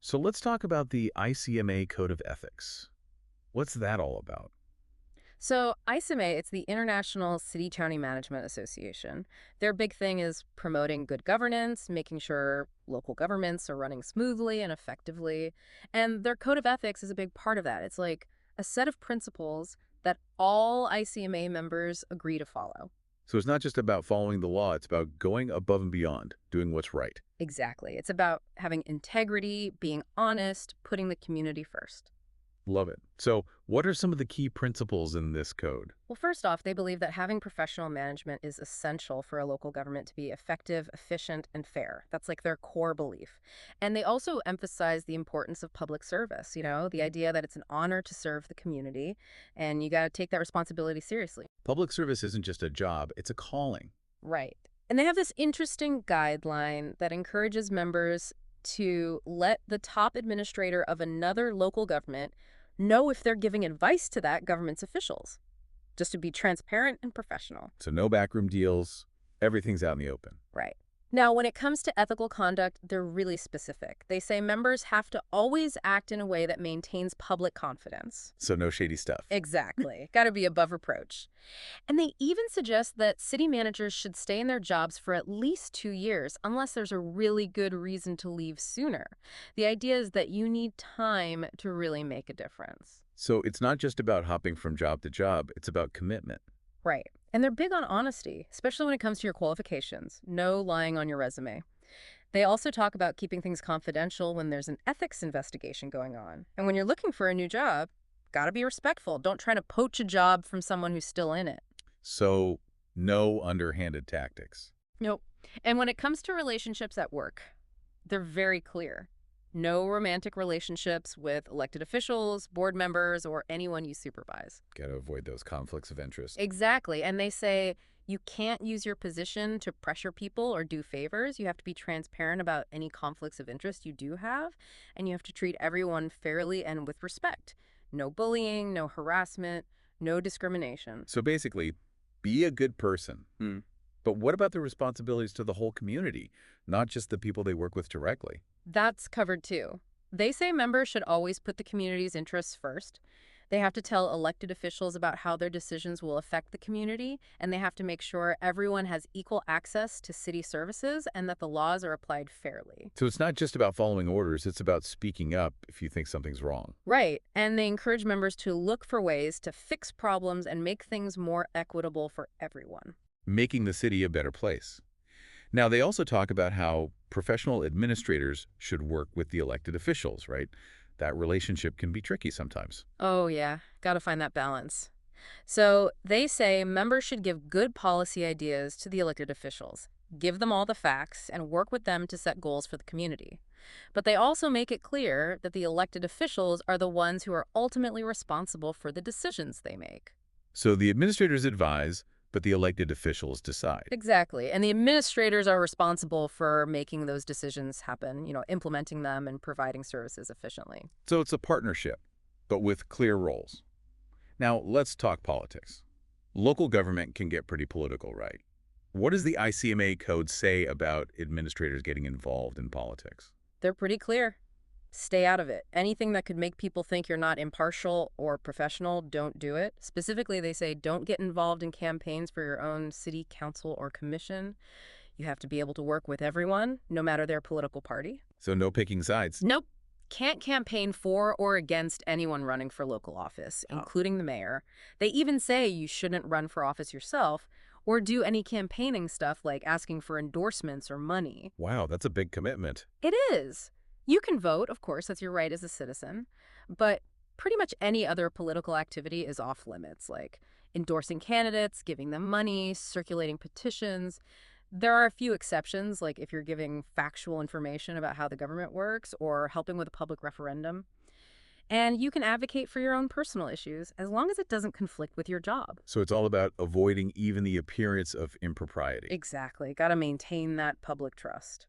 So let's talk about the ICMA Code of Ethics. What's that all about? So, ICMA, it's the International City County Management Association. Their big thing is promoting good governance, making sure local governments are running smoothly and effectively. And their code of ethics is a big part of that. It's like a set of principles that all ICMA members agree to follow. So it's not just about following the law, it's about going above and beyond, doing what's right. Exactly. It's about having integrity, being honest, putting the community first. Love it. So what are some of the key principles in this code? Well, first off, they believe that having professional management is essential for a local government to be effective, efficient, and fair. That's like their core belief. And they also emphasize the importance of public service, the idea that it's an honor to serve the community, and you got to take that responsibility seriously. Public service isn't just a job, it's a calling. Right. And they have this interesting guideline that encourages members to let the top administrator of another local government know if they're giving advice to that government's officials, just to be transparent and professional. So no backroom deals, everything's out in the open. Right. Now, when it comes to ethical conduct, they're really specific. They say members have to always act in a way that maintains public confidence. So no shady stuff. Exactly. Got to be above reproach. And they even suggest that city managers should stay in their jobs for at least 2 years, unless there's a really good reason to leave sooner. The idea is that you need time to really make a difference. So it's not just about hopping from job to job, it's about commitment. Right. And they're big on honesty, especially when it comes to your qualifications. No lying on your resume. They also talk about keeping things confidential when there's an ethics investigation going on. And when you're looking for a new job, gotta be respectful. Don't try to poach a job from someone who's still in it. So no underhanded tactics. Nope. And when it comes to relationships at work, they're very clear. No romantic relationships with elected officials, board members, or anyone you supervise. Got to avoid those conflicts of interest. Exactly. And they say you can't use your position to pressure people or do favors. You have to be transparent about any conflicts of interest you do have, and you have to treat everyone fairly and with respect. No bullying, no harassment, no discrimination. So basically, be a good person. But what about the responsibilities to the whole community, not just the people they work with directly? That's covered too. They say members should always put the community's interests first. They have to tell elected officials about how their decisions will affect the community, and they have to make sure everyone has equal access to city services and that the laws are applied fairly. So it's not just about following orders, it's about speaking up if you think something's wrong. Right, and they encourage members to look for ways to fix problems and make things more equitable for everyone. Making the city a better place. Now, they also talk about how professional administrators should work with the elected officials, right? That relationship can be tricky sometimes. Oh, yeah, gotta find that balance. So they say members should give good policy ideas to the elected officials, give them all the facts, and work with them to set goals for the community. But they also make it clear that the elected officials are the ones who are ultimately responsible for the decisions they make. So the administrators advise, but the elected officials decide. Exactly. And the administrators are responsible for making those decisions happen, implementing them and providing services efficiently. So it's a partnership, but with clear roles. Now, let's talk politics. Local government can get pretty political, right? What does the ICMA code say about administrators getting involved in politics? They're pretty clear. Stay out of it. Anything that could make people think you're not impartial or professional, don't do it. Specifically, they say don't get involved in campaigns for your own city council or commission. You have to be able to work with everyone, no matter their political party. So no picking sides. Nope. Can't campaign for or against anyone running for local office, including the mayor. They even say you shouldn't run for office yourself or do any campaigning stuff like asking for endorsements or money. Wow, that's a big commitment. It is. You can vote, of course, that's your right as a citizen, but pretty much any other political activity is off limits, like endorsing candidates, giving them money, circulating petitions. There are a few exceptions, like if you're giving factual information about how the government works or helping with a public referendum. And you can advocate for your own personal issues as long as it doesn't conflict with your job. So it's all about avoiding even the appearance of impropriety. Exactly. Got to maintain that public trust.